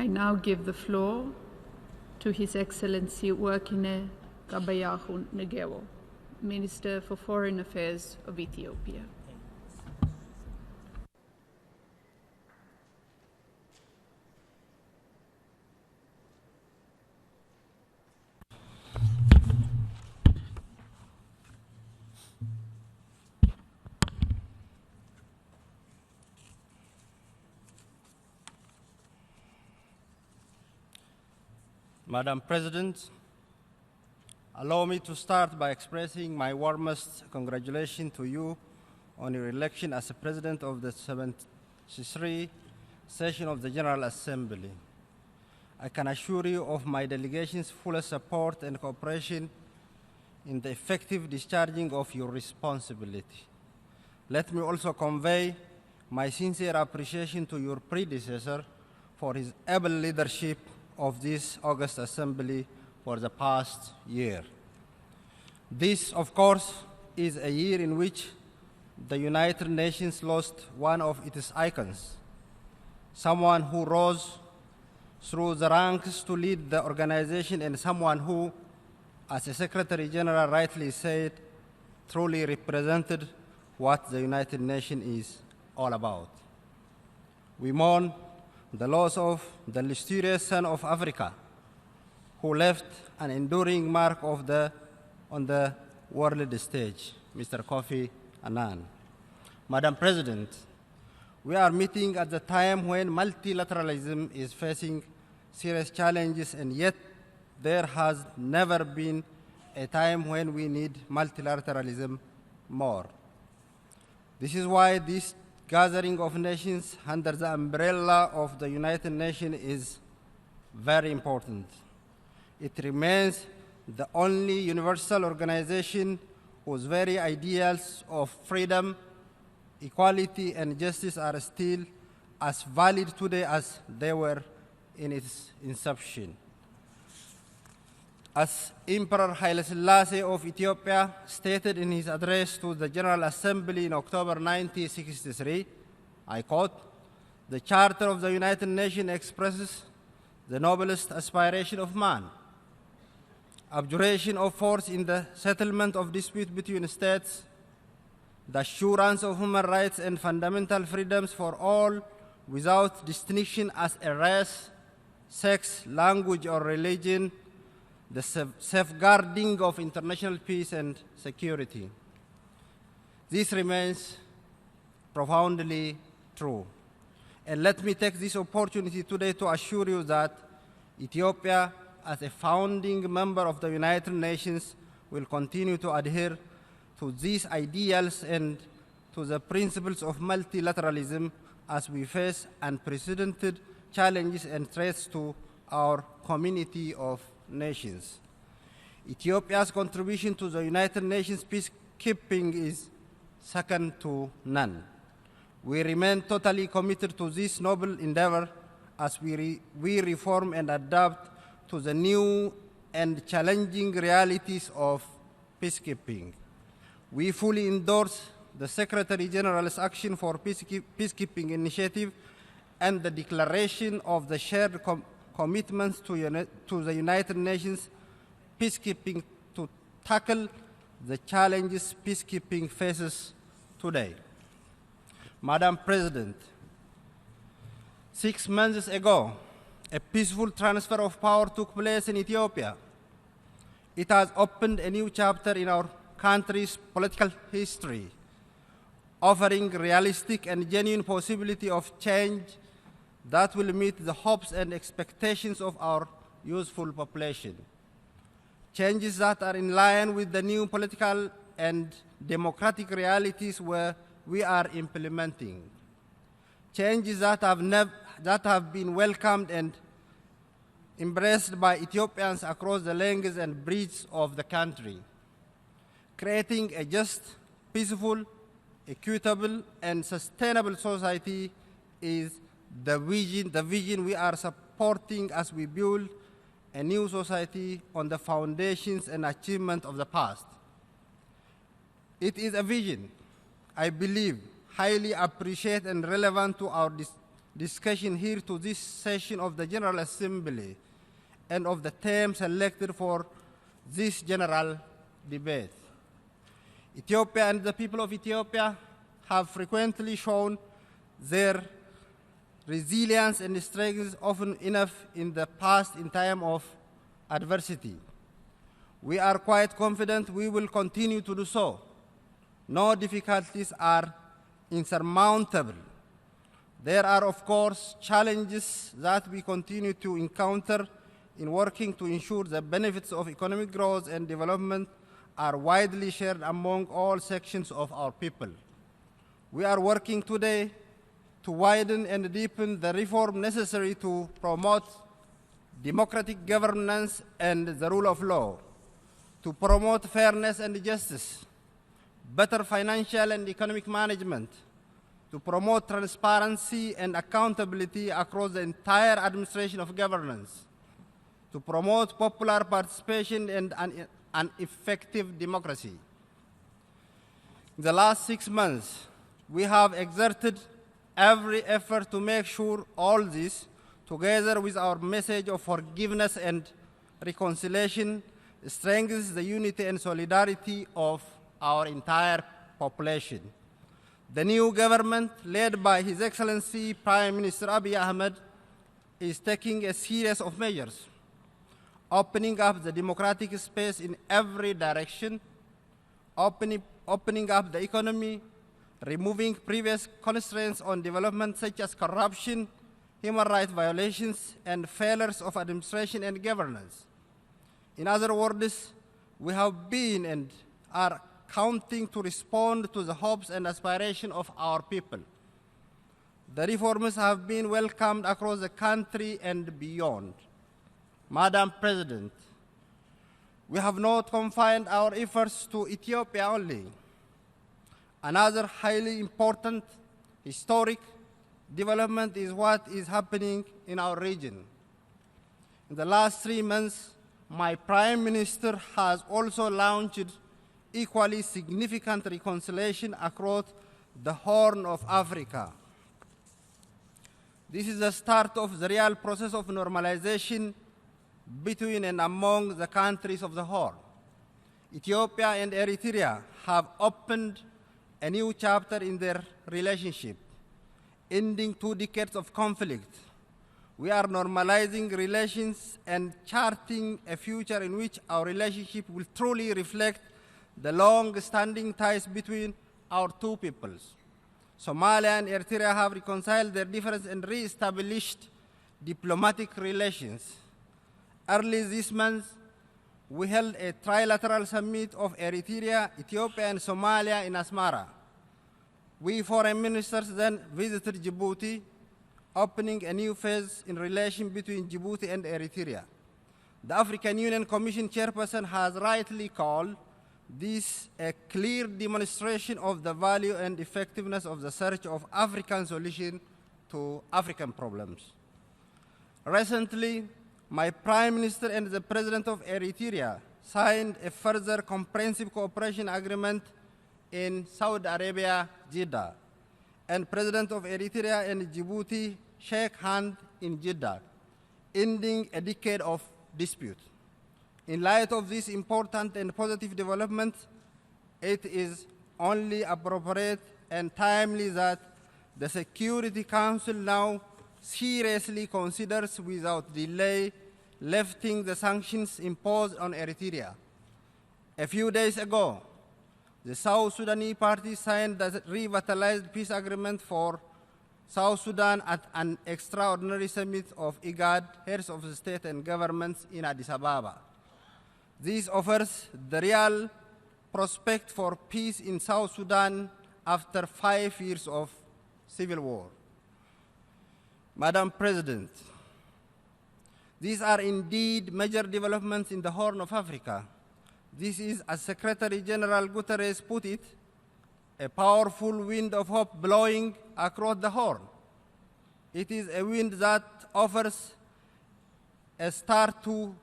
I now give the floor to His Excellency Workneh Gebeyehu, Minister for Foreign Affairs of Ethiopia. Madam President, allow me to start by expressing my warmest congratulations to you on your election as the President of the 73rd session of the General Assembly. I can assure you of my delegation's full support and cooperation in the effective discharging of your responsibility. Let me also convey my sincere appreciation to your predecessor for his able leadership of this August Assembly for the past year. This, of course, is a year in which the United Nations lost one of its icons, someone who rose through the ranks to lead the organization, and someone who, as the Secretary General rightly said, truly represented what the United Nations is all about. We mourn the loss of the illustrious son of Africa, who left an enduring mark on the world stage, Mr. Kofi Annan. Madam President, we are meeting at the time when multilateralism is facing serious challenges, and yet there has never been a time when we need multilateralism more. This is why this gathering of nations under the umbrella of the United Nations is very important. It remains the only universal organization whose very ideals of freedom, equality, and justice are still as valid today as they were in its inception. As Emperor Haile Selassie of Ethiopia stated in his address to the General Assembly in October 1963, I quote, "The Charter of the United Nations expresses the noblest aspiration of man, abjuration of force in the settlement of disputes between states, the assurance of human rights and fundamental freedoms for all without distinction as a race, sex, language, or religion, the safeguarding of international peace and security." This remains profoundly true. And let me take this opportunity today to assure you that Ethiopia, as a founding member of the United Nations, will continue to adhere to these ideals and to the principles of multilateralism as we face unprecedented challenges and threats to our community of nations. Ethiopia's contribution to the United Nations peacekeeping is second to none. We remain totally committed to this noble endeavor as we reform and adapt to the new and challenging realities of peacekeeping. We fully endorse the Secretary General's Action for Peacekeeping Initiative and the declaration of the shared commitments to the United Nations peacekeeping to tackle the challenges peacekeeping faces today. Madam President, 6 months ago, a peaceful transfer of power took place in Ethiopia. It has opened a new chapter in our country's political history, offering realistic and genuine possibility of change that will meet the hopes and expectations of our youthful population. Changes that are in line with the new political and democratic realities where we are implementing. Changes that have been welcomed and embraced by Ethiopians across the length and breadth of the country, creating a just, peaceful, equitable, and sustainable society is the vision we are supporting as we build a new society on the foundations and achievements of the past. It is a vision, I believe, highly appreciated and relevant to our discussion here to this session of the General Assembly and of the term selected for this general debate. Ethiopia and the people of Ethiopia have frequently shown their resilience and strength often enough in the past in time of adversity. We are quite confident we will continue to do so. No difficulties are insurmountable. There are, of course, challenges that we continue to encounter in working to ensure the benefits of economic growth and development are widely shared among all sections of our people. We are working today to widen and deepen the reform necessary to promote democratic governance and the rule of law, to promote fairness and justice, better financial and economic management, to promote transparency and accountability across the entire administration of governance, to promote popular participation and an effective democracy. In the last 6 months, we have exerted every effort to make sure all this, together with our message of forgiveness and reconciliation, strengthens the unity and solidarity of our entire population. The new government, led by His Excellency Prime Minister Abiy Ahmed, is taking a series of measures, opening up the democratic space in every direction, opening up the economy, removing previous constraints on development such as corruption, human rights violations, and failures of administration and governance. In other words, we have been and are counting to respond to the hopes and aspirations of our people. The reforms have been welcomed across the country and beyond. Madam President, we have not confined our efforts to Ethiopia only. Another highly important historic development is what is happening in our region. In the last 3 months, my Prime Minister has also launched equally significant reconciliation across the Horn of Africa. This is the start of the real process of normalization between and among the countries of the Horn. Ethiopia and Eritrea have opened a new chapter in their relationship, ending 2 decades of conflict. We are normalizing relations and charting a future in which our relationship will truly reflect the long-standing ties between our 2 peoples. Somalia and Eritrea have reconciled their differences and re-established diplomatic relations. Early this month, we held a trilateral summit of Eritrea, Ethiopia, and Somalia in Asmara. We foreign ministers then visited Djibouti, opening a new phase in relation between Djibouti and Eritrea. The African Union Commission chairperson has rightly called this a clear demonstration of the value and effectiveness of the search of African solutions to African problems. Recently, my Prime Minister and the President of Eritrea signed a further comprehensive cooperation agreement in Saudi Arabia, Jeddah, and President of Eritrea and Djibouti shake hands in Jeddah, ending a decade of dispute. In light of this important and positive development, it is only appropriate and timely that the Security Council now seriously considers without delay lifting the sanctions imposed on Eritrea. A few days ago, the South Sudanese party signed the revitalized peace agreement for South Sudan at an extraordinary summit of IGAD, heads of state and governments in Addis Ababa. This offers the real prospect for peace in South Sudan after 5 years of civil war. Madam President, these are indeed major developments in the Horn of Africa. This is, as Secretary General Guterres put it, a powerful wind of hope blowing across the Horn. It is a wind that offers a start to